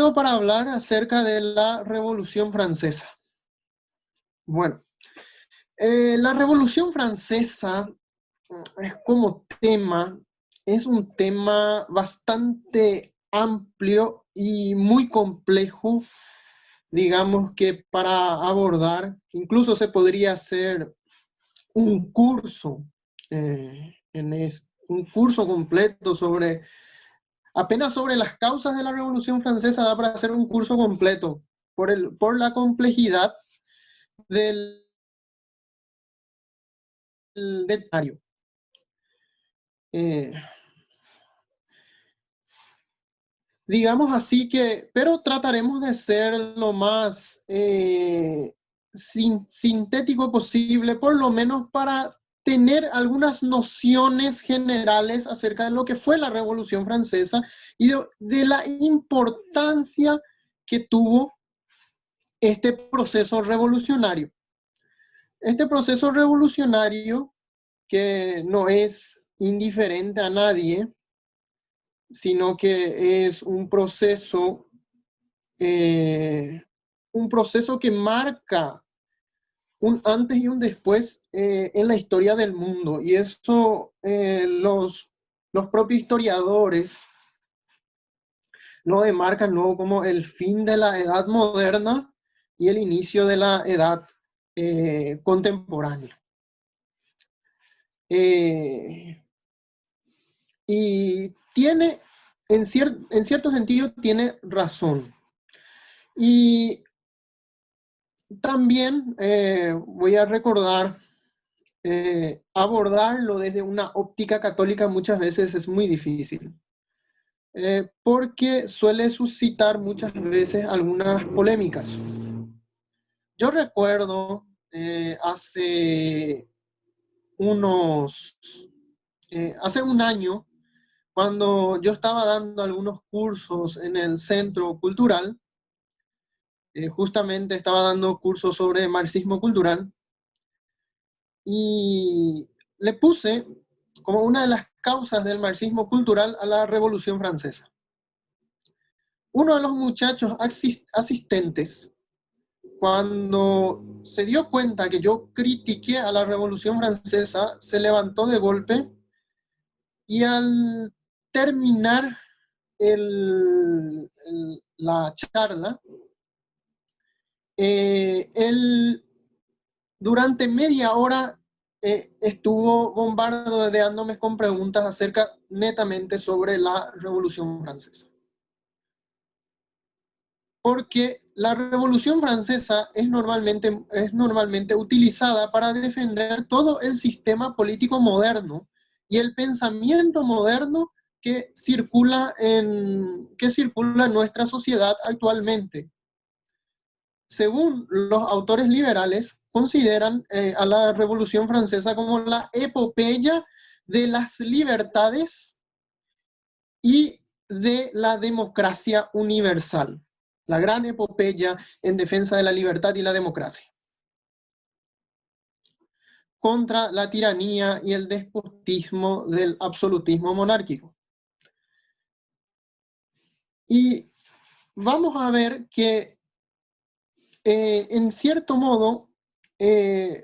traigo para hablar acerca de la Revolución Francesa. Bueno, la Revolución Francesa como tema es un tema bastante amplio y muy complejo, digamos que para abordar. Incluso se podría hacer un curso, un curso completo apenas sobre las causas de la Revolución Francesa. Da para hacer un curso completo por la complejidad del detalle. Eh, digamos así que, pero trataremos de ser lo más sintético posible, por lo menos para tener algunas nociones generales acerca de lo que fue la Revolución Francesa y de la importancia que tuvo este proceso revolucionario. Este proceso revolucionario, que no es indiferente a nadie, sino que es un proceso que marca un antes y un después en la historia del mundo. Y eso los propios historiadores lo demarcan luego como el fin de la edad moderna y el inicio de la edad contemporánea. Y tiene, en cierto sentido, tiene razón. Y también voy a recordar, abordarlo desde una óptica católica muchas veces es muy difícil, porque suele suscitar muchas veces algunas polémicas. Yo recuerdo hace un año, cuando yo estaba dando algunos cursos en el Centro Cultural, justamente estaba dando cursos sobre marxismo cultural, y le puse como una de las causas del marxismo cultural a la Revolución Francesa. Uno de los muchachos asistentes, cuando se dio cuenta que yo critiqué a la Revolución Francesa, se levantó de golpe y al terminar la charla, él durante media hora estuvo bombardeándome con preguntas acerca netamente sobre la Revolución Francesa. Porque la Revolución Francesa es normalmente utilizada para defender todo el sistema político moderno y el pensamiento moderno que circula en nuestra sociedad actualmente. Según los autores liberales, consideran a la Revolución Francesa como la epopeya de las libertades y de la democracia universal. La gran epopeya en defensa de la libertad y la democracia, contra la tiranía y el despotismo del absolutismo monárquico. Y vamos a ver que en cierto modo,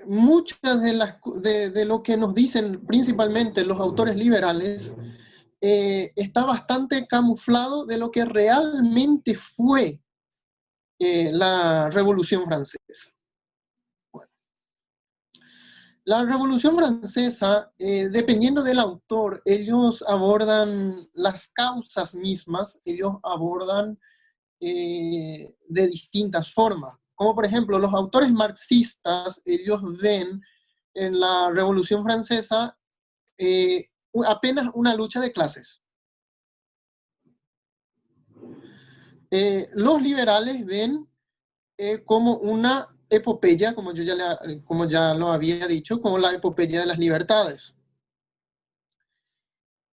muchas de lo que nos dicen principalmente los autores liberales está bastante camuflado de lo que realmente fue la Revolución Francesa. Bueno, la Revolución Francesa, dependiendo del autor, ellos abordan las causas mismas, ellos abordan de distintas formas. Como por ejemplo, los autores marxistas, ellos ven en la Revolución Francesa apenas una lucha de clases. Los liberales ven como una epopeya, como ya lo había dicho, como la epopeya de las libertades.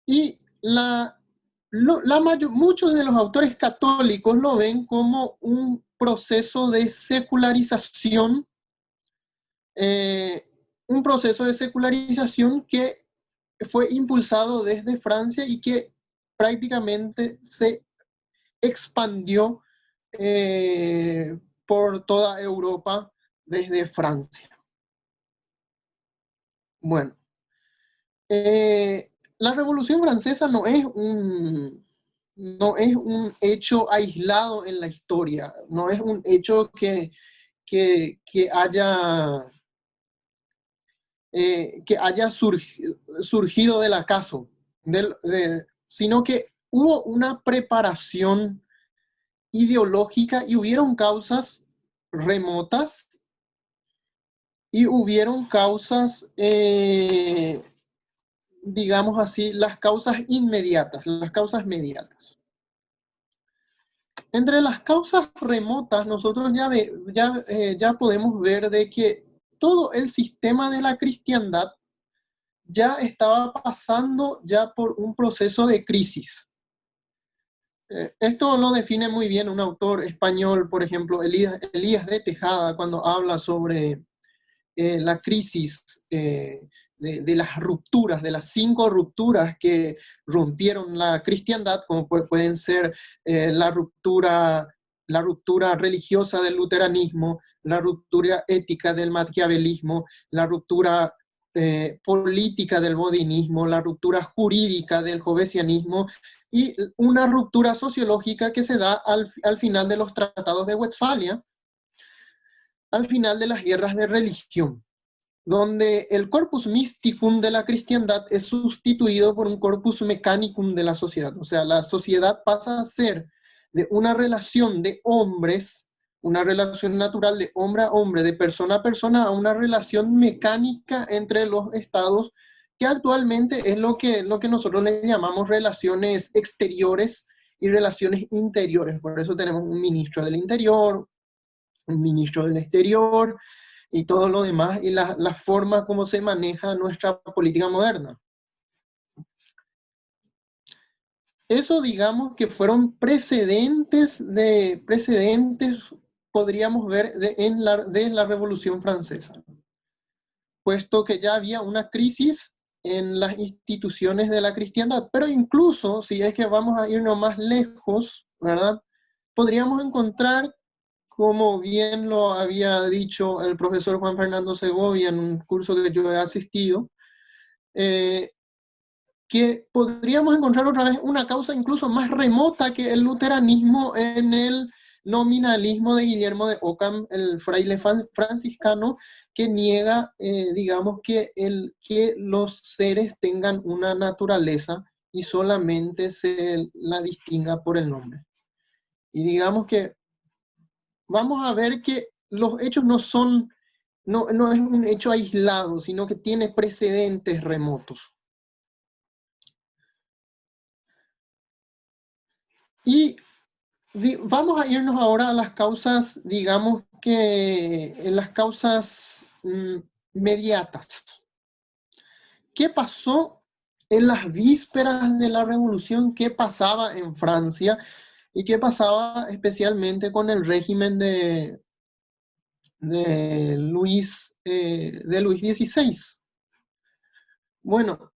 Y muchos de los autores católicos lo ven como un proceso de secularización, que fue impulsado desde Francia y que prácticamente se expandió por toda Europa desde Francia. Bueno, la Revolución Francesa no es un hecho aislado en la historia, no es un hecho que haya surgido del acaso, sino que hubo una preparación ideológica y hubieron causas remotas y hubieron causas, digamos así, las causas inmediatas, las causas mediatas. Entre las causas remotas, nosotros ya podemos ver de que todo el sistema de la cristiandad ya estaba pasando ya por un proceso de crisis. Esto lo define muy bien un autor español, por ejemplo, Elías de Tejada, cuando habla sobre la crisis de las rupturas, de las 5 rupturas que rompieron la cristiandad, como pueden ser la ruptura religiosa del luteranismo, la ruptura ética del maquiavelismo, la ruptura política del bodinismo, la ruptura jurídica del jovesianismo y una ruptura sociológica que se da al final de los tratados de Westfalia, al final de las guerras de religión, donde el corpus mysticum de la cristiandad es sustituido por un corpus mechanicum de la sociedad. O sea, la sociedad pasa a ser de una relación de hombres, una relación natural de hombre a hombre, de persona a persona, a una relación mecánica entre los estados, que actualmente es lo que nosotros le llamamos relaciones exteriores y relaciones interiores. Por eso tenemos un ministro del Interior, un ministro del Exterior, y todo lo demás, y la forma como se maneja nuestra política moderna. Eso, digamos, que fueron precedentes, podríamos ver, de la Revolución Francesa, puesto que ya había una crisis en las instituciones de la cristiandad, pero incluso, si es que vamos a irnos más lejos, ¿verdad? Podríamos encontrar, como bien lo había dicho el profesor Juan Fernando Segovia en un curso que yo he asistido, que podríamos encontrar otra vez una causa incluso más remota que el luteranismo en el nominalismo de Guillermo de Ockham, el fraile franciscano, que niega, digamos, que los seres tengan una naturaleza y solamente se la distinga por el nombre. Y digamos que vamos a ver que los hechos no es un hecho aislado, sino que tiene precedentes remotos. Y vamos a irnos ahora a las causas, digamos que en las causas mediatas. ¿Qué pasó en las vísperas de la Revolución? ¿Qué pasaba en Francia? ¿Y qué pasaba especialmente con el régimen de Luis XVI? Bueno,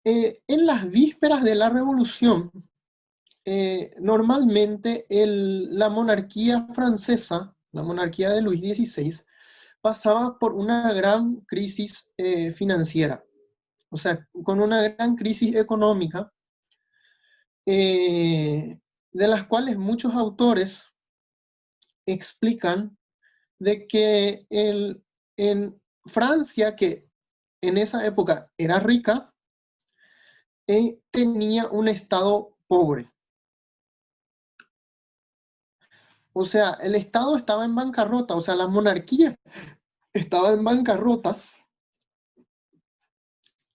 en las vísperas de la Revolución, normalmente la monarquía francesa, la monarquía de Luis XVI, pasaba por una gran crisis financiera, o sea, con una gran crisis económica, de las cuales muchos autores explican de que en Francia, que en esa época era rica, tenía un estado pobre. O sea, el Estado estaba en bancarrota, o sea, la monarquía estaba en bancarrota.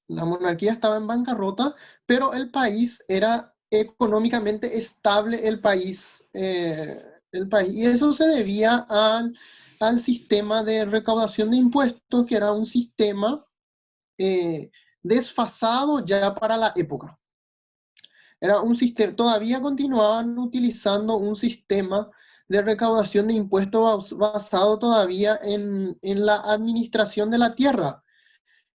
La monarquía estaba en bancarrota, pero el país era económicamente estable, el país. Y eso se debía al sistema de recaudación de impuestos, que era un sistema desfasado ya para la época. Era un sistema, todavía continuaban utilizando un sistema de recaudación de impuestos basado todavía en la administración de la tierra,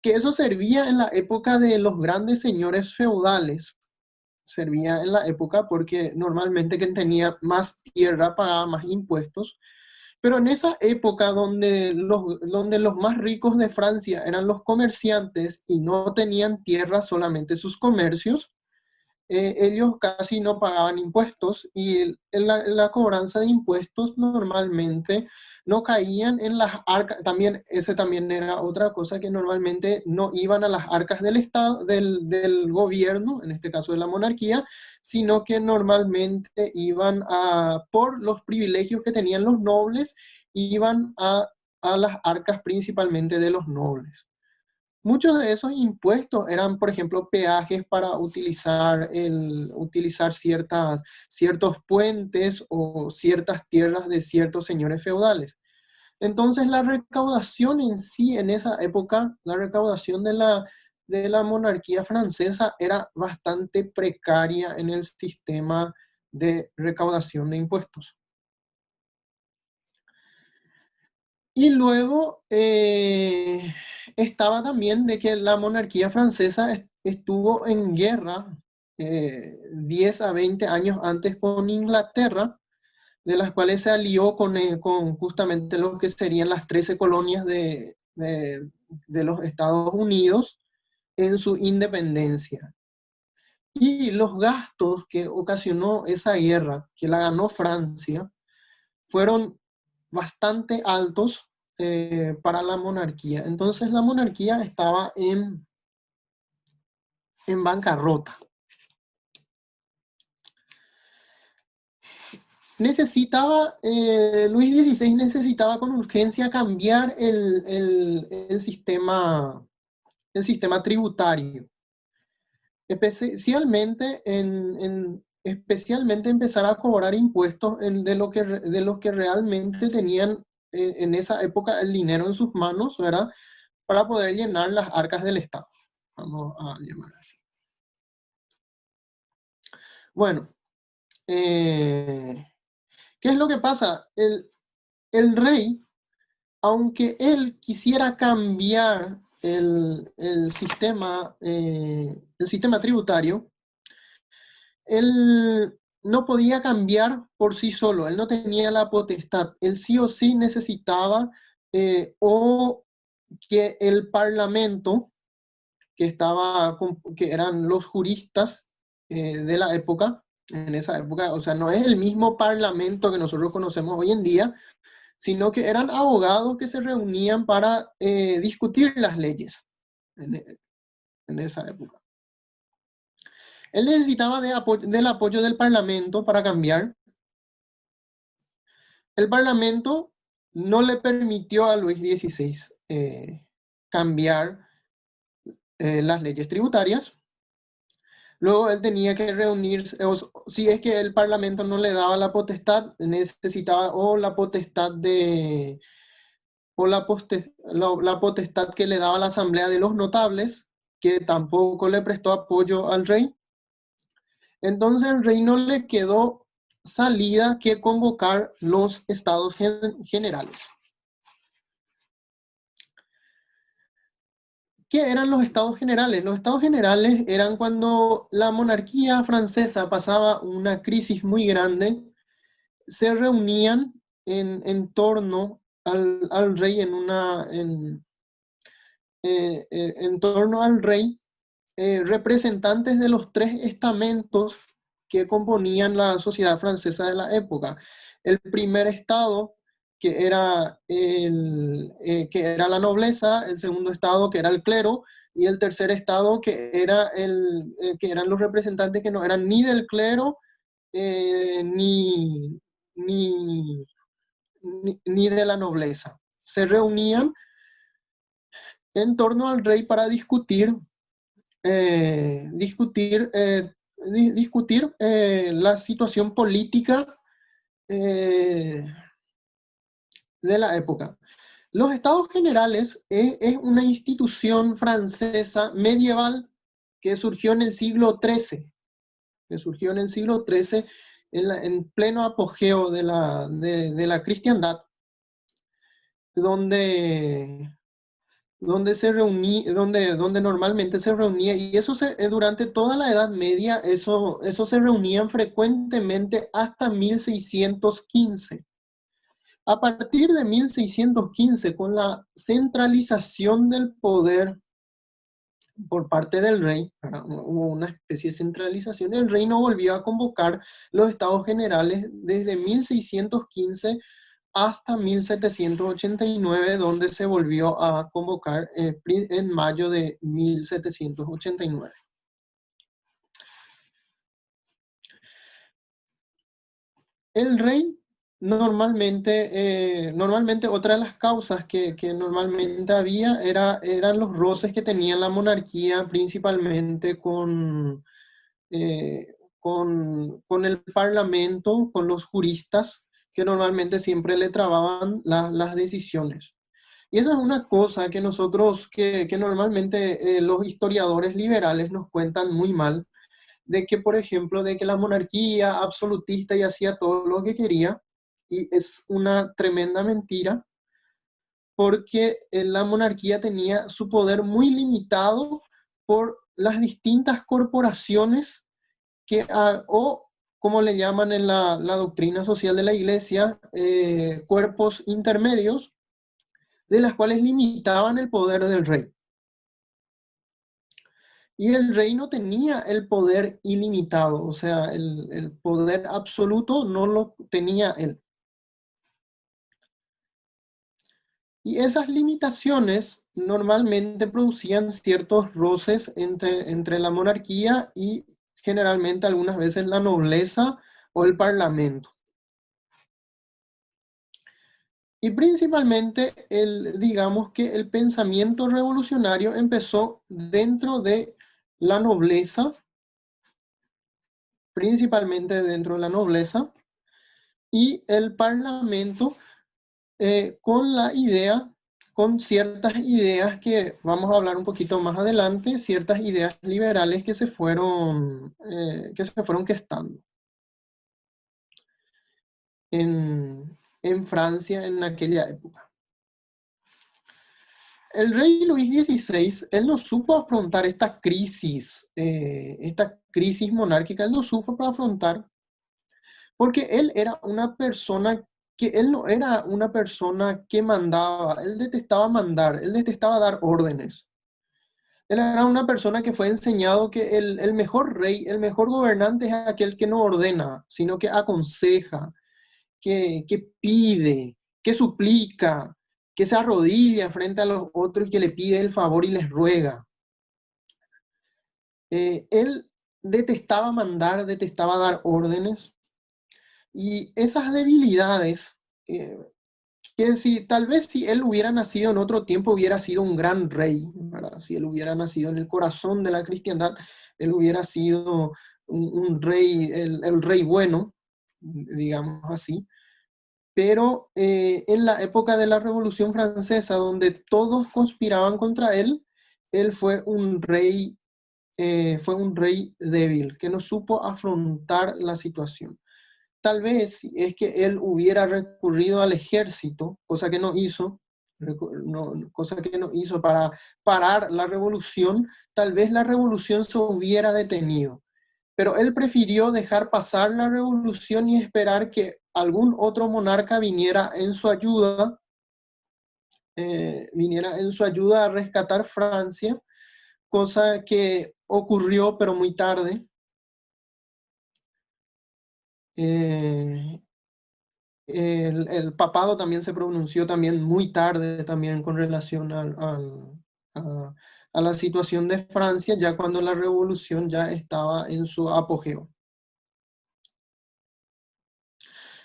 que eso servía en la época de los grandes señores feudales, servía en la época porque normalmente quien tenía más tierra pagaba más impuestos. Pero en esa época donde los más ricos de Francia eran los comerciantes y no tenían tierra, solamente sus comercios, ellos casi no pagaban impuestos y la cobranza de impuestos normalmente no caían en las arcas. También, ese también era otra cosa, que normalmente no iban a las arcas del Estado, del gobierno, en este caso de la monarquía, sino que normalmente iban por los privilegios que tenían los nobles, iban a las arcas principalmente de los nobles. Muchos de esos impuestos eran, por ejemplo, peajes para utilizar ciertos puentes o ciertas tierras de ciertos señores feudales. Entonces, la recaudación en sí, en esa época, la recaudación de la monarquía francesa era bastante precaria en el sistema de recaudación de impuestos. Y luego estaba también de que la monarquía francesa estuvo en guerra 10 a 20 años antes con Inglaterra, de las cuales se alió con justamente lo que serían las 13 colonias de los Estados Unidos en su independencia. Y los gastos que ocasionó esa guerra, que la ganó Francia, fueron bastante altos para la monarquía. Entonces la monarquía estaba en bancarrota. Luis XVI necesitaba con urgencia cambiar el sistema tributario, especialmente empezar a cobrar impuestos de lo que realmente tenían en esa época el dinero en sus manos, ¿verdad? Para poder llenar las arcas del Estado. Vamos a llamar así. Bueno, ¿qué es lo que pasa? El rey, aunque él quisiera cambiar el sistema tributario, él no podía cambiar por sí solo, él no tenía la potestad, él sí o sí necesitaba o que el parlamento, que eran los juristas de la época, en esa época, o sea, no es el mismo parlamento que nosotros conocemos hoy en día, sino que eran abogados que se reunían para discutir las leyes en esa época. Él necesitaba del apoyo del Parlamento para cambiar. El Parlamento no le permitió a Luis XVI cambiar las leyes tributarias. Luego él tenía que reunirse, si es que el Parlamento no le daba la potestad, necesitaba la potestad la potestad que le daba la Asamblea de los Notables, que tampoco le prestó apoyo al rey. Entonces al rey no le quedó salida que convocar los estados generales. ¿Qué eran los estados generales? Los estados generales eran cuando la monarquía francesa pasaba una crisis muy grande, se reunían en torno al rey en torno al rey, representantes de los 3 estamentos que componían la sociedad francesa de la época. El primer estado, que era la nobleza; el segundo estado, que era el clero; y el tercer estado, que eran los representantes que no eran ni del clero ni de la nobleza. Se reunían en torno al rey para discutir la situación política de la época. Los estados generales es una institución francesa medieval que surgió en el siglo XIII, en pleno apogeo de la cristiandad, donde donde normalmente se reunía, y eso durante toda la Edad Media, eso se reunían frecuentemente hasta 1615. A partir de 1615, con la centralización del poder por parte del rey, ¿verdad? Hubo una especie de centralización, el rey no volvió a convocar los estados generales desde 1615 hasta 1789, donde se volvió a convocar en mayo de 1789. El rey normalmente otra de las causas que normalmente había eran los roces que tenía la monarquía, principalmente con el parlamento, con los juristas, que normalmente siempre le trababan las decisiones. Y esa es una cosa que que normalmente los historiadores liberales nos cuentan muy mal, de que, por ejemplo, de que la monarquía absolutista y hacía todo lo que quería, y es una tremenda mentira, porque la monarquía tenía su poder muy limitado por las distintas corporaciones o como le llaman en la doctrina social de la iglesia, cuerpos intermedios, de las cuales limitaban el poder del rey. Y el rey no tenía el poder ilimitado, o sea, el poder absoluto no lo tenía él. Y esas limitaciones normalmente producían ciertos roces entre la monarquía y generalmente algunas veces la nobleza o el parlamento. Y principalmente, digamos que el pensamiento revolucionario empezó dentro de la nobleza, principalmente dentro de la nobleza, y el parlamento con ciertas ideas que vamos a hablar un poquito más adelante, ciertas ideas liberales que se fueron gestando en Francia en aquella época. El rey Luis XVI, él no supo afrontar esta crisis monárquica, él no supo afrontar, porque él no era una persona que mandaba, él detestaba mandar, él detestaba dar órdenes. Él era una persona que fue enseñado que el mejor rey, el mejor gobernante es aquel que no ordena, sino que aconseja, que pide, que suplica, que se arrodilla frente a los otros y que le pide el favor y les ruega. Él detestaba mandar, detestaba dar órdenes, y esas debilidades, que tal vez si él hubiera nacido en otro tiempo hubiera sido un gran rey, ¿verdad? Si él hubiera nacido en el corazón de la cristiandad, él hubiera sido un rey, el rey bueno, digamos así. Pero en la época de la Revolución Francesa, donde todos conspiraban contra él fue un rey débil, que no supo afrontar la situación. Tal vez es que él hubiera recurrido al ejército, cosa que no hizo para parar la revolución, tal vez la revolución se hubiera detenido. Pero él prefirió dejar pasar la revolución y esperar que algún otro monarca viniera en su ayuda a rescatar Francia, cosa que ocurrió pero muy tarde. El papado también se pronunció también muy tarde también con relación a la situación de Francia, ya cuando la revolución ya estaba en su apogeo.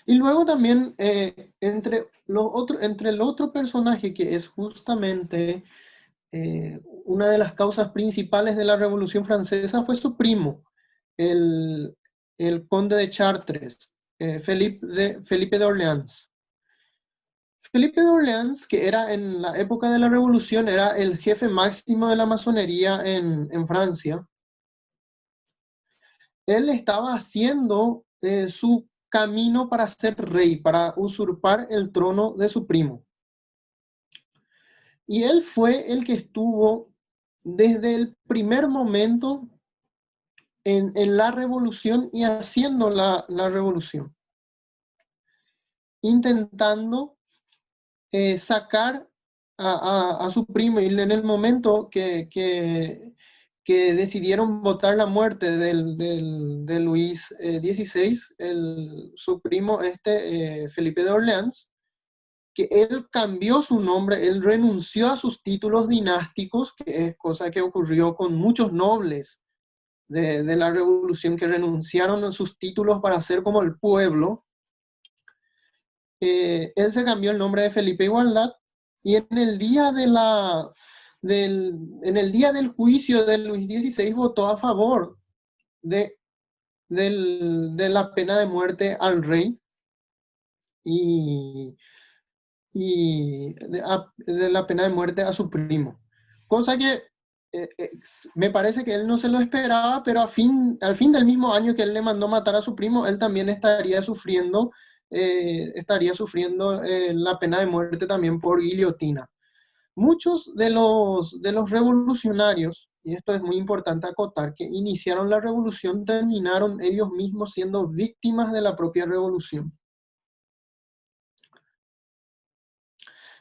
Y luego también entre el otro personaje que es justamente una de las causas principales de la Revolución Francesa fue su primo, el, el conde de Chartres, Felipe de Orleans. Felipe de Orleans, que era en la época de la Revolución, era el jefe máximo de la masonería en Francia. Él estaba haciendo su camino para ser rey, para usurpar el trono de su primo. Y él fue el que estuvo desde el primer momento en la revolución y haciendo la revolución, intentando sacar a su primo, y en el momento que decidieron votar la muerte de Luis XVI, su primo Felipe de Orleans, que él cambió su nombre, él renunció a sus títulos dinásticos, que es cosa que ocurrió con muchos nobles de la revolución, que renunciaron a sus títulos para ser como el pueblo. Él se cambió el nombre de Felipe Igualdad, y en el día en el día del juicio de Luis XVI votó a favor de, de la pena de muerte al rey, y, de la pena de muerte a su primo. Cosa que me parece que él no se lo esperaba, pero al fin del mismo año que él le mandó matar a su primo, él también estaría sufriendo la pena de muerte también por guillotina. Muchos de los revolucionarios, y esto es muy importante acotar, que iniciaron la revolución, terminaron ellos mismos siendo víctimas de la propia revolución.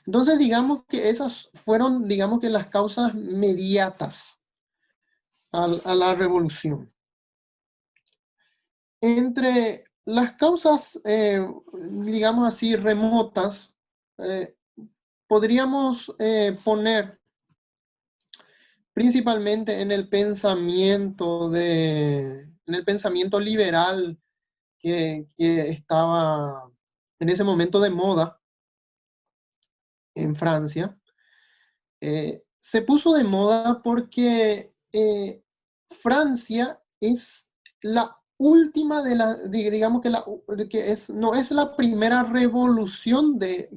Entonces, digamos que esas fueron, digamos que las causas mediatas a la revolución. Entre las causas, digamos así, remotas, eh, podríamos poner principalmente en el pensamiento en el pensamiento liberal que estaba en ese momento de moda en Francia. Se puso de moda porque Francia es la última digamos que, no es la primera revolución de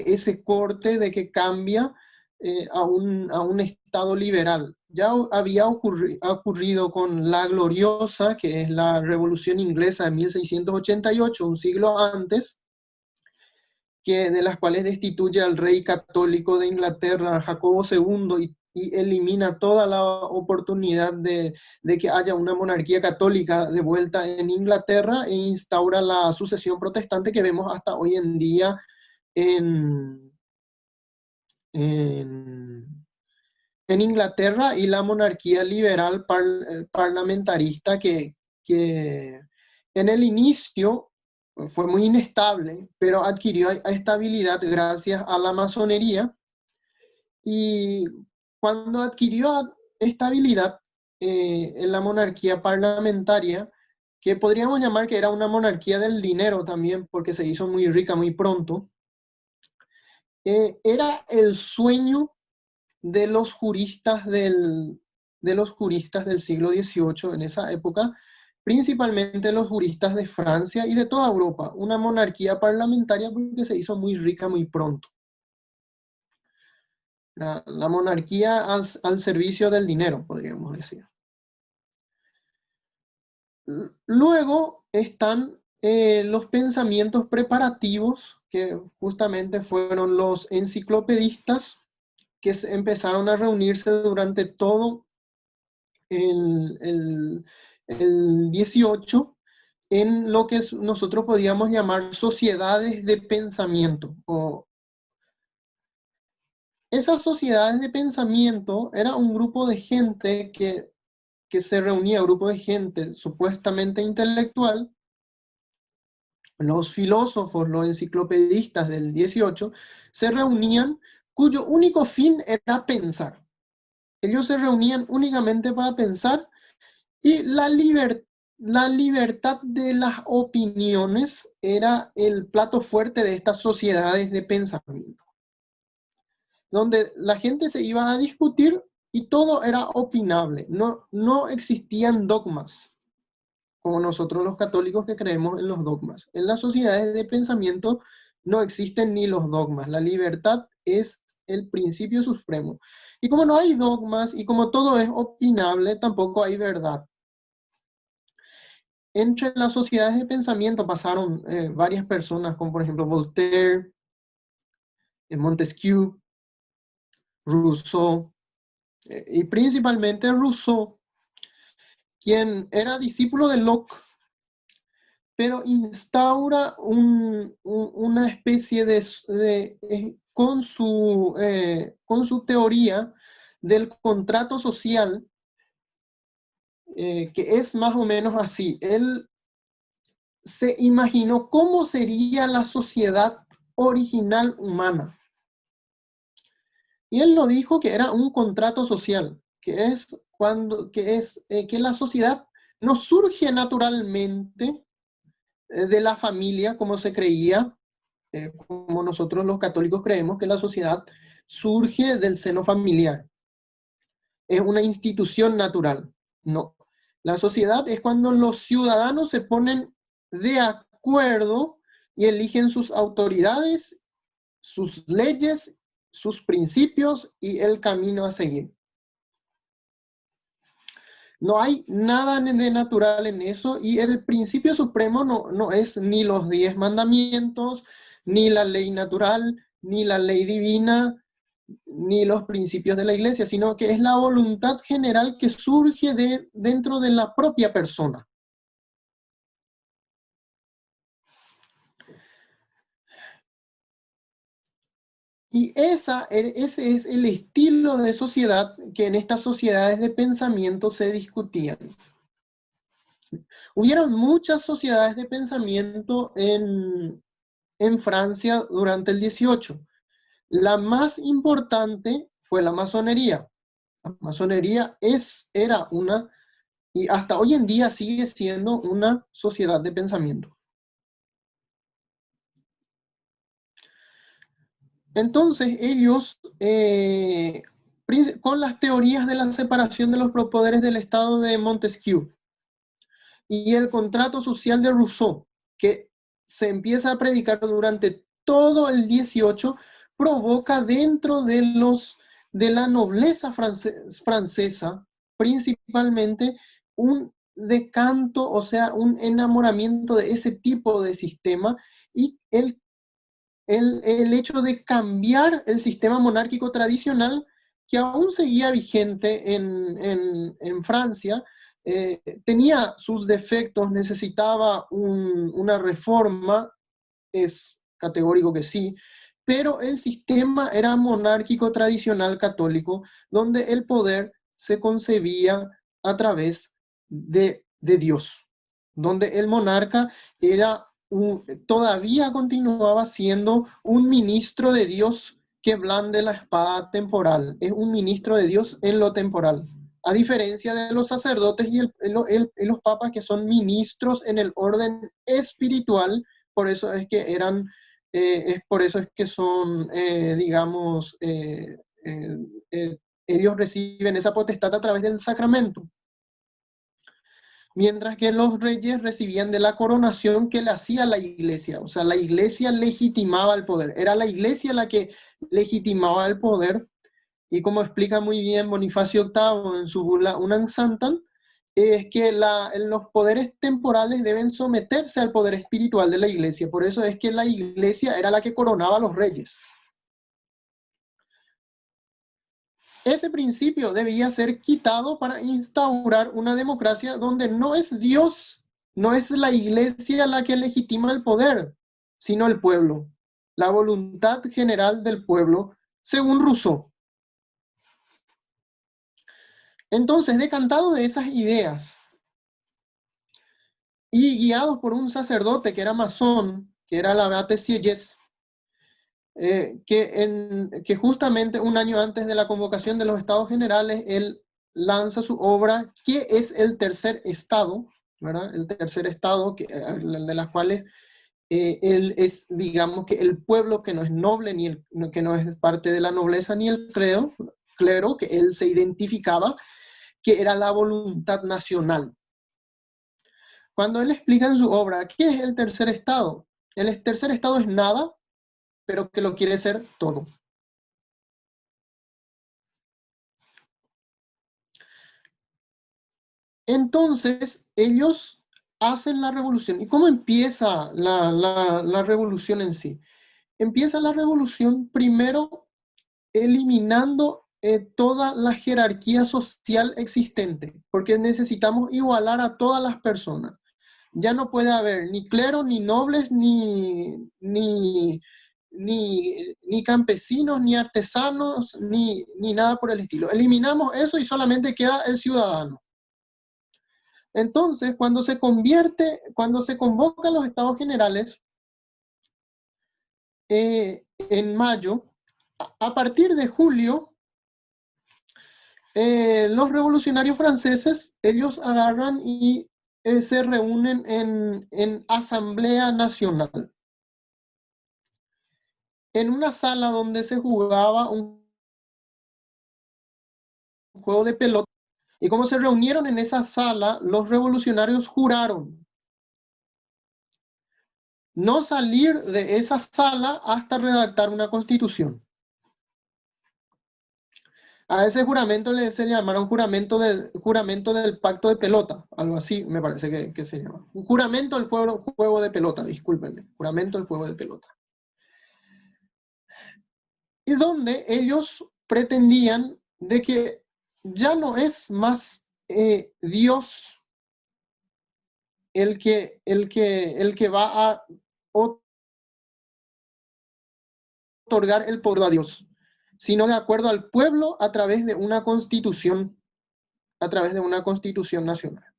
ese corte, de que cambia a un Estado liberal. Ya había ocurrido con la Gloriosa, que es la Revolución Inglesa de 1688, un siglo antes, de las cuales destituye al rey católico de Inglaterra, Jacobo II, y elimina toda la oportunidad de que haya una monarquía católica de vuelta en Inglaterra, e instaura la sucesión protestante que vemos hasta hoy en día en, en, en Inglaterra, y la monarquía liberal parlamentarista que en el inicio fue muy inestable, pero adquirió estabilidad gracias a la masonería. Y cuando adquirió estabilidad en la monarquía parlamentaria, que podríamos llamar que era una monarquía del dinero también, porque se hizo muy rica muy pronto, era el sueño de los juristas del siglo XVIII en esa época, principalmente los juristas de Francia y de toda Europa, una monarquía parlamentaria, porque se hizo muy rica muy pronto. La monarquía al servicio del dinero, podríamos decir. Luego están los pensamientos preparativos, que justamente fueron los enciclopedistas, que empezaron a reunirse durante todo el 18 en lo que nosotros podríamos llamar sociedades de pensamiento. Esas sociedades de pensamiento era un grupo de gente que se reunía, grupo de gente supuestamente intelectual, los filósofos, los enciclopedistas del 18, se reunían, cuyo único fin era pensar. Ellos se reunían únicamente para pensar, y la libertad de las opiniones era el plato fuerte de estas sociedades de pensamiento, donde la gente se iba a discutir y todo era opinable. No existían dogmas, como nosotros los católicos que creemos en los dogmas. En las sociedades de pensamiento no existen ni los dogmas. La libertad es el principio supremo. Y como no hay dogmas y como todo es opinable, tampoco hay verdad. Entre las sociedades de pensamiento pasaron varias personas, como por ejemplo Voltaire, Montesquieu, Rousseau, y principalmente Rousseau, quien era discípulo de Locke, pero instaura una especie con su teoría del contrato social, que es más o menos así. Él se imaginó cómo sería la sociedad original humana. Y él lo dijo que era un contrato social, que la sociedad no surge naturalmente de la familia como se creía, como nosotros los católicos creemos que la sociedad surge del seno familiar. Es una institución natural. No. La sociedad es cuando los ciudadanos se ponen de acuerdo y eligen sus autoridades, sus leyes, sus principios y el camino a seguir. No hay nada de natural en eso, y el principio supremo no es ni los 10 mandamientos, ni la ley natural, ni la ley divina, ni los principios de la iglesia, sino que es la voluntad general que surge dentro de la propia persona. Y ese es el estilo de sociedad que en estas sociedades de pensamiento se discutían. Hubieron muchas sociedades de pensamiento en Francia durante el 18. La más importante fue la masonería. La masonería era una, y hasta hoy en día sigue siendo una sociedad de pensamiento. Entonces ellos, con las teorías de la separación de los poderes del Estado de Montesquieu y el contrato social de Rousseau, que se empieza a predicar durante todo el 18, provoca dentro de la nobleza francesa, principalmente, un decanto, o sea, un enamoramiento de ese tipo de sistema, y el hecho de cambiar el sistema monárquico tradicional, que aún seguía vigente en Francia, tenía sus defectos, necesitaba una reforma, es categórico que sí, pero el sistema era monárquico tradicional católico, donde el poder se concebía a través de Dios, donde el monarca todavía continuaba siendo un ministro de Dios que blande la espada temporal, es un ministro de Dios en lo temporal. A diferencia de los sacerdotes y los papas, que son ministros en el orden espiritual, por eso es que es por eso es que son, digamos, ellos reciben esa potestad a través del sacramento. Mientras que los reyes recibían de la coronación que le hacía la iglesia. O sea, la iglesia legitimaba el poder. Era la iglesia la que legitimaba el poder. Y como explica muy bien Bonifacio VIII en su bula Unam Santam, es que los poderes temporales deben someterse al poder espiritual de la iglesia. Por eso es que la iglesia era la que coronaba a los reyes. Ese principio debía ser quitado para instaurar una democracia donde no es Dios, no es la iglesia la que legitima el poder, sino el pueblo, la voluntad general del pueblo, según Rousseau. Entonces, decantados de esas ideas y guiados por un sacerdote que era masón, que era el abate Sieyès, que justamente un año antes de la convocación de los Estados Generales, él lanza su obra, que es el tercer estado, ¿verdad? El tercer estado, de las cuales él es, digamos, que el pueblo que no es noble, que no es parte de la nobleza ni el clero, que él se identificaba, que era la voluntad nacional. Cuando él explica en su obra, ¿qué es el tercer estado? El tercer estado es nada, pero que lo quiere ser todo. Entonces, ellos hacen la revolución. ¿Y cómo empieza la revolución en sí? empieza la revolución primero eliminando toda la jerarquía social existente, porque necesitamos igualar a todas las personas. Ya no puede haber ni clero, ni nobles, ni campesinos, ni artesanos, ni nada por el estilo. Eliminamos eso y solamente queda el ciudadano. Entonces, cuando se convocan los estados generales, en mayo, a partir de julio, los revolucionarios franceses, ellos agarran y se reúnen en Asamblea Nacional, en una sala donde se jugaba un juego de pelota. Y como se reunieron en esa sala, los revolucionarios juraron no salir de esa sala hasta redactar una constitución. A ese juramento se llamaron juramento del pacto de pelota, algo así me parece que se llama. Un juramento del juego de pelota, discúlpenme, juramento del juego de pelota. Y donde ellos pretendían de que ya no es más Dios el que va a otorgar el poder a Dios, sino de acuerdo al pueblo a través de una constitución nacional.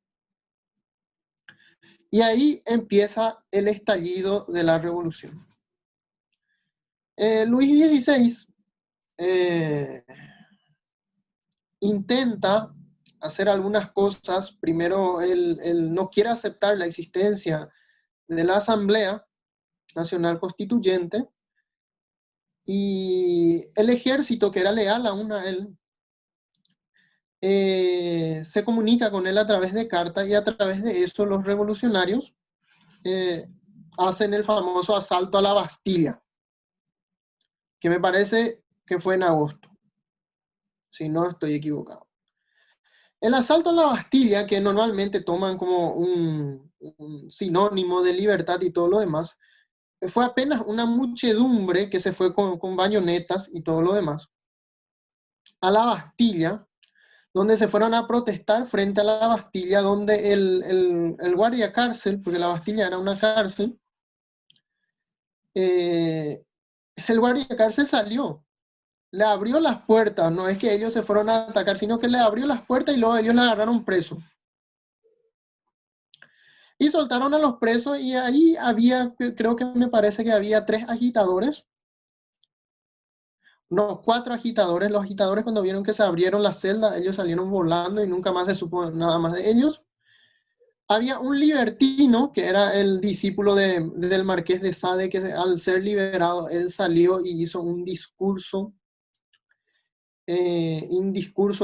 Y ahí empieza el estallido de la revolución. Luis XVI intenta hacer algunas cosas. Primero, él no quiere aceptar la existencia de la Asamblea Nacional Constituyente, y el ejército, que era leal aún a él, se comunica con él a través de carta, y a través de eso los revolucionarios hacen el famoso asalto a la Bastilla, que me parece que fue en agosto, si no estoy equivocado. El asalto a la Bastilla, que normalmente toman como un sinónimo de libertad y todo lo demás, fue apenas una muchedumbre que se fue con bayonetas y todo lo demás a la Bastilla, donde se fueron a protestar frente a la Bastilla, donde el guardia cárcel, porque la Bastilla era una cárcel, el guardia cárcel salió, le abrió las puertas. No es que ellos se fueron a atacar, sino que le abrió las puertas y luego ellos le agarraron preso. Y soltaron a los presos, y ahí había, creo que me parece que había 3 agitadores. No, 4 agitadores. Los agitadores, cuando vieron que se abrieron las celdas, ellos salieron volando y nunca más se supo nada más de ellos. Había un libertino que era el discípulo del Marqués de Sade, que al ser liberado, él salió y hizo un discurso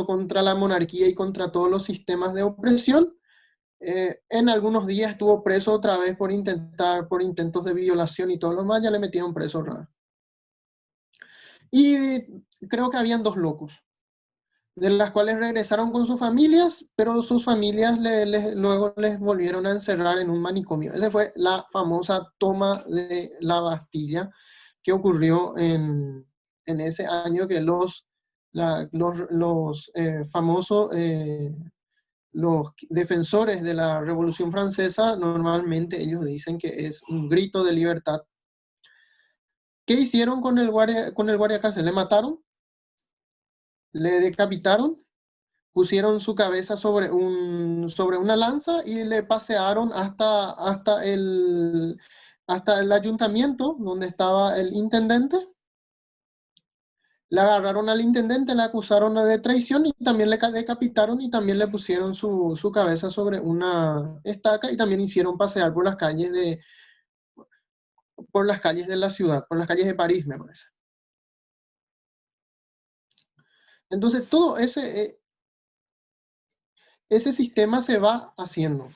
contra la monarquía y contra todos los sistemas de opresión. En algunos días estuvo preso otra vez por intentos de violación y todo lo más, ya le metieron preso otra vez. Y creo que habían 2 locos, de las cuales regresaron con sus familias, pero sus familias luego les volvieron a encerrar en un manicomio. Esa fue la famosa toma de la Bastilla, que ocurrió en ese año, que los famosos, los defensores de la Revolución Francesa, normalmente ellos dicen que es un grito de libertad. ¿Qué hicieron con el guardia cárcel? Le mataron, le decapitaron, pusieron su cabeza sobre una lanza y le pasearon hasta el ayuntamiento donde estaba el intendente. Le agarraron al intendente, le acusaron de traición y también le decapitaron, y también le pusieron su cabeza sobre una estaca, y también hicieron pasear por las calles de la ciudad, por las calles de París, me parece. Entonces, todo ese sistema se va haciendo.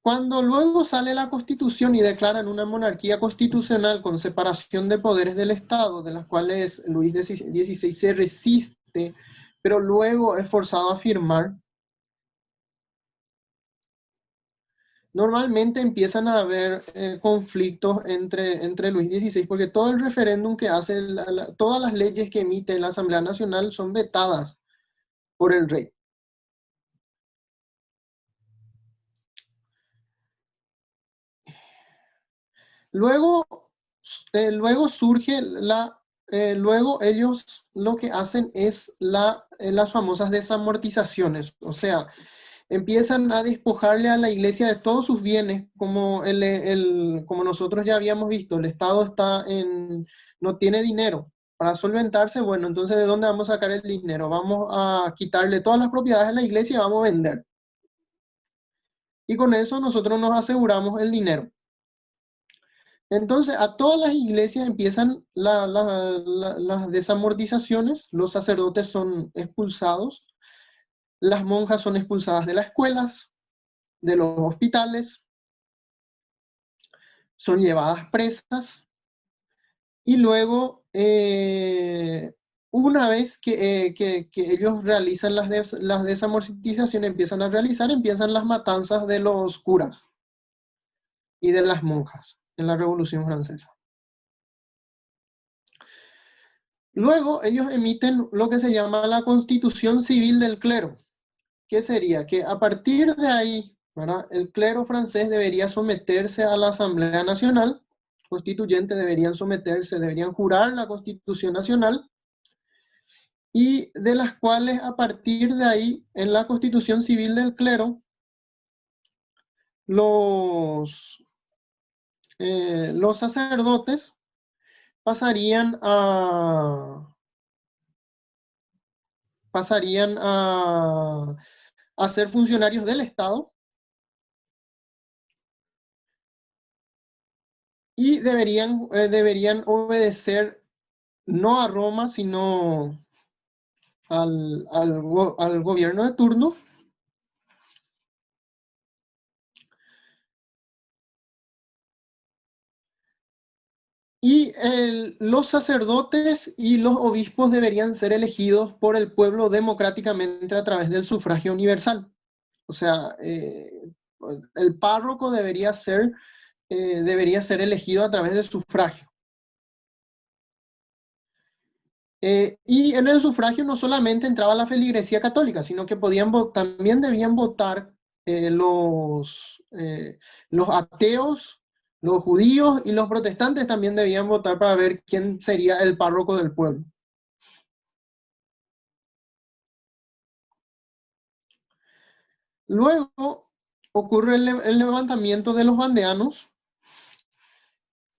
Cuando luego sale la Constitución y declaran una monarquía constitucional con separación de poderes del Estado, de las cuales Luis XVI se resiste, pero luego es forzado a firmar, normalmente empiezan a haber conflictos entre Luis XVI, porque todo el referéndum que hace, todas las leyes que emite la Asamblea Nacional son vetadas por el rey. Luego, luego surge luego ellos lo que hacen es las famosas desamortizaciones, o sea, empiezan a despojarle a la iglesia de todos sus bienes, como, como nosotros ya habíamos visto, el Estado no tiene dinero para solventarse. Bueno, entonces ¿de dónde vamos a sacar el dinero? Vamos a quitarle todas las propiedades a la iglesia y vamos a vender. Y con eso nosotros nos aseguramos el dinero. Entonces, a todas las iglesias empiezan las desamortizaciones, los sacerdotes son expulsados, las monjas son expulsadas de las escuelas, de los hospitales, son llevadas presas y luego, una vez que ellos realizan las desamortizaciones, empiezan las matanzas de los curas y de las monjas en la Revolución Francesa. Luego ellos emiten lo que se llama la Constitución Civil del Clero, que sería que a partir de ahí, ¿verdad?, el clero francés debería someterse a la Asamblea Nacional Constituyente, deberían jurar la Constitución Nacional, y de las cuales a partir de ahí, en la Constitución Civil del Clero, los sacerdotes pasarían a ser funcionarios del Estado y deberían obedecer no a Roma, sino al gobierno de turno. Y los sacerdotes y los obispos deberían ser elegidos por el pueblo democráticamente a través del sufragio universal. O sea, el párroco debería ser elegido a través del sufragio. Y en el sufragio no solamente entraba la feligresía católica, sino que también debían votar los ateos, los judíos y los protestantes también debían votar para ver quién sería el párroco del pueblo. Luego ocurre el levantamiento de los vandeanos,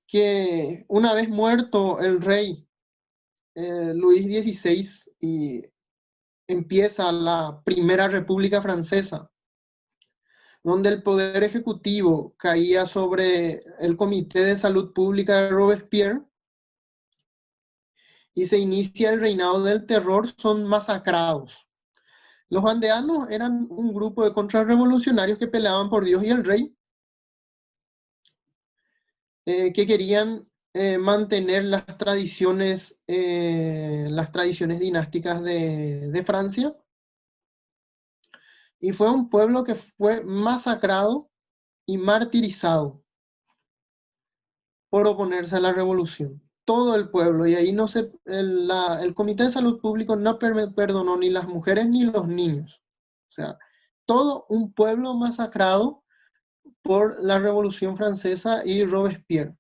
que una vez muerto el rey Luis XVI y empieza la Primera República Francesa, donde el poder ejecutivo caía sobre el Comité de Salud Pública de Robespierre y se inicia el reinado del terror, son masacrados. Los vandeanos eran un grupo de contrarrevolucionarios que peleaban por Dios y el rey, que querían mantener las tradiciones dinásticas de Francia. Y fue un pueblo que fue masacrado y martirizado por oponerse a la revolución. Todo el pueblo, y ahí el Comité de Salud Pública no perdonó ni las mujeres ni los niños. O sea, todo un pueblo masacrado por la Revolución Francesa y Robespierre.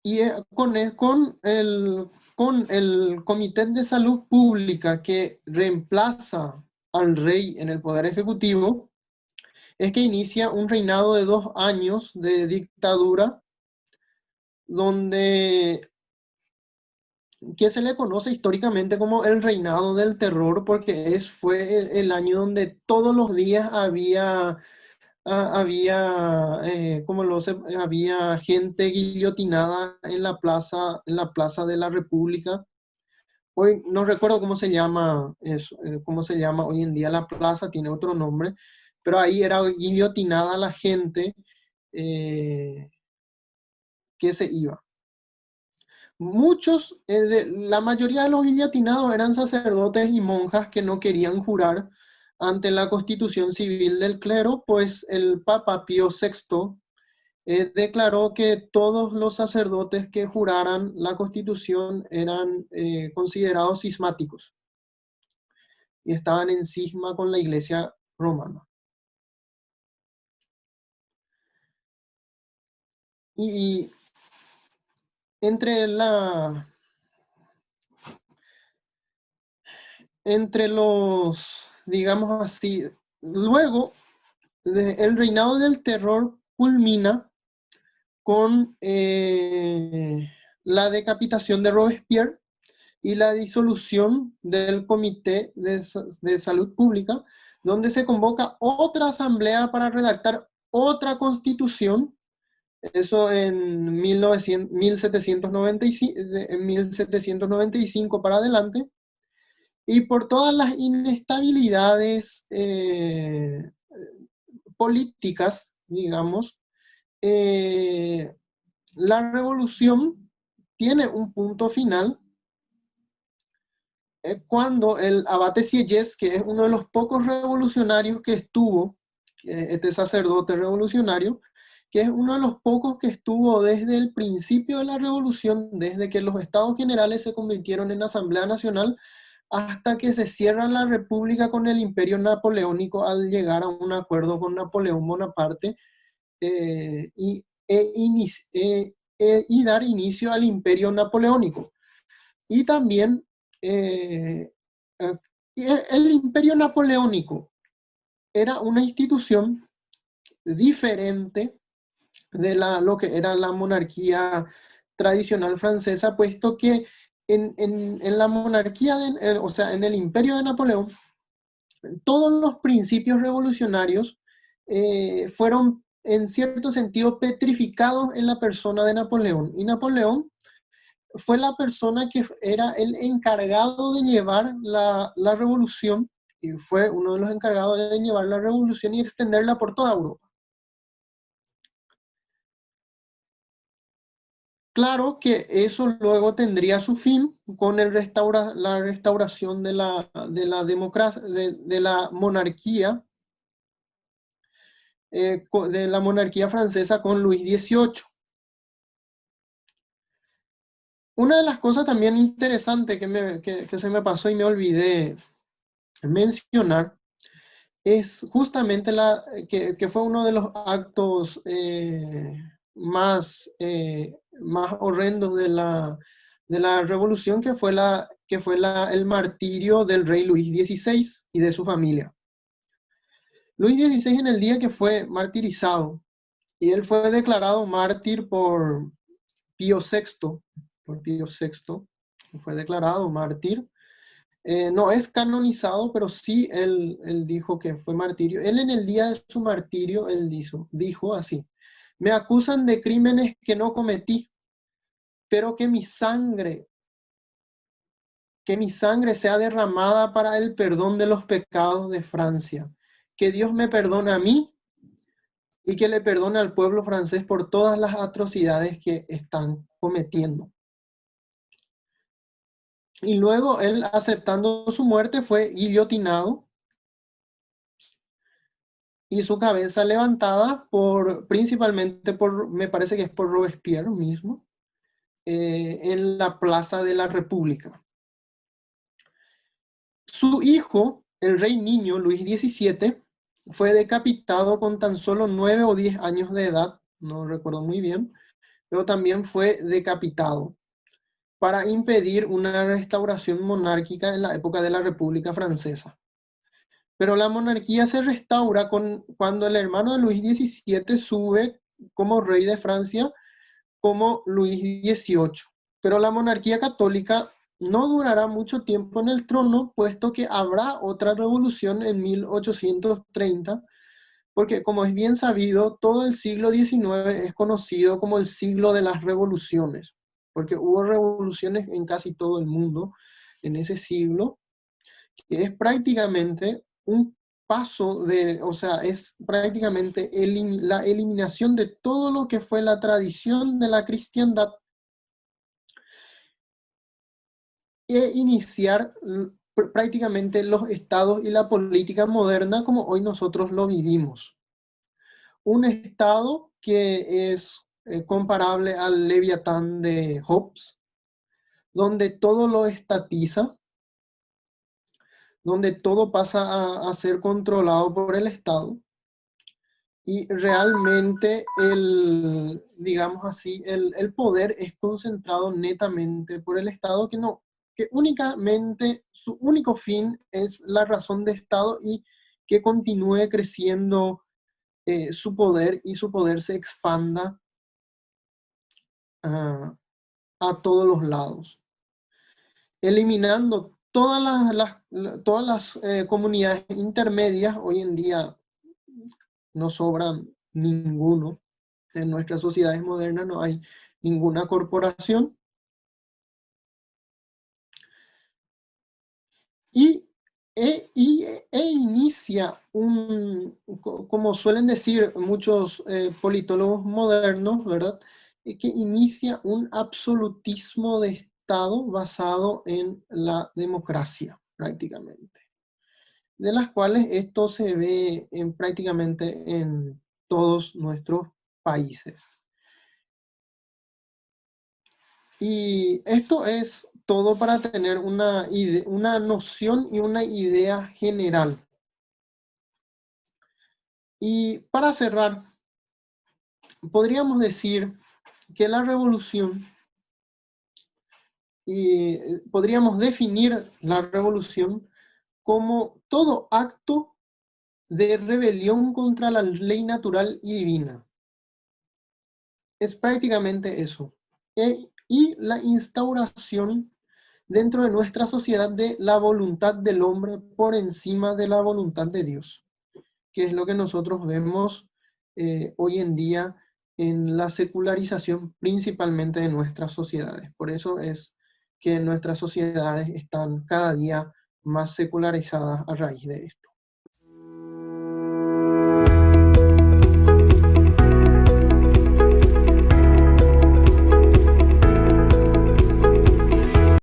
Y con el Comité de Salud Pública que reemplaza al rey en el poder ejecutivo, es que inicia un reinado de 2 años de dictadura, que se le conoce históricamente como el reinado del terror, porque fue el año donde todos los días había gente guillotinada en la plaza de la República. Hoy no recuerdo cómo se llama eso, cómo se llama hoy en día la plaza, tiene otro nombre, pero ahí era guillotinada la gente que se iba. La mayoría de los guillotinados eran sacerdotes y monjas que no querían jurar ante la constitución civil del clero, pues el Papa Pío VI declaró que todos los sacerdotes que juraran la constitución eran considerados cismáticos y estaban en cisma con la Iglesia romana. Y entre los, digamos así, luego el reinado del terror culmina con la decapitación de Robespierre y la disolución del Comité de Salud Pública, donde se convoca otra asamblea para redactar otra constitución, eso en 1795 para adelante, y por todas las inestabilidades políticas, digamos, la revolución tiene un punto final cuando el abate Sieyès, que es uno de los pocos revolucionarios que estuvo, este sacerdote revolucionario, que es uno de los pocos que estuvo desde el principio de la revolución, desde que los estados generales se convirtieron en Asamblea Nacional, hasta que se cierra la república con el imperio napoleónico al llegar a un acuerdo con Napoleón Bonaparte y dar inicio al imperio napoleónico. Y también el imperio napoleónico era una institución diferente de lo que era la monarquía tradicional francesa, puesto que en la monarquía, o sea, en el imperio de Napoleón, todos los principios revolucionarios fueron en cierto sentido petrificados en la persona de Napoleón. Y Napoleón fue la persona que era el encargado de llevar la revolución, y fue uno de los encargados de llevar la revolución y extenderla por toda Europa. Claro que eso luego tendría su fin con la restauración de la democracia, de la monarquía, de la monarquía francesa con Luis XVIII. Una de las cosas también interesantes que se me pasó y me olvidé mencionar es justamente que fue uno de los actos más horrendos de la revolución, que fue el martirio del rey Luis XVI y de su familia. Luis XVI, en el día que fue martirizado, y él fue declarado mártir por Pío VI, fue declarado mártir. No es canonizado, pero sí él dijo que fue martirio. Él, en el día de su martirio, él dijo así: me acusan de crímenes que no cometí, pero que mi sangre sea derramada para el perdón de los pecados de Francia. Que Dios me perdone a mí y que le perdone al pueblo francés por todas las atrocidades que están cometiendo. Y luego él, aceptando su muerte, fue guillotinado y su cabeza levantada principalmente me parece que es por Robespierre mismo, en la Plaza de la República. Su hijo, el rey niño Luis XVII, fue decapitado con tan solo 9 o 10 años de edad, no recuerdo muy bien, pero también fue decapitado para impedir una restauración monárquica en la época de la República Francesa. Pero la monarquía se restaura cuando el hermano de Luis XVII sube como rey de Francia como Luis XVIII. Pero la monarquía católica no durará mucho tiempo en el trono, puesto que habrá otra revolución en 1830, porque como es bien sabido, todo el siglo XIX es conocido como el siglo de las revoluciones, porque hubo revoluciones en casi todo el mundo en ese siglo, que es prácticamente un paso o sea, es prácticamente la eliminación de todo lo que fue la tradición de la cristiandad e iniciar prácticamente los estados y la política moderna como hoy nosotros lo vivimos. Un estado que es comparable al Leviatán de Hobbes, donde todo lo estatiza, donde todo pasa a ser controlado por el Estado y realmente digamos así, el poder es concentrado netamente por el Estado que únicamente su único fin es la razón de Estado y que continúe creciendo su poder y su poder se expanda ah, a todos los lados, eliminando todas las comunidades intermedias. Hoy en día no sobran ninguno. En nuestras sociedades modernas no hay ninguna corporación. Y, inicia como suelen decir muchos politólogos modernos, ¿verdad? Que inicia un absolutismo de Estado basado en la democracia, prácticamente. De las cuales esto se ve prácticamente en todos nuestros países. Y esto es todo para tener una noción y una idea general. Y para cerrar, podríamos decir que la revolución, y podríamos definir la revolución como todo acto de rebelión contra la ley natural y divina. Es prácticamente eso. Y la instauración dentro de nuestra sociedad de la voluntad del hombre por encima de la voluntad de Dios, que es lo que nosotros vemos hoy en día en la secularización principalmente de nuestras sociedades. Por eso es que nuestras sociedades están cada día más secularizadas a raíz de esto.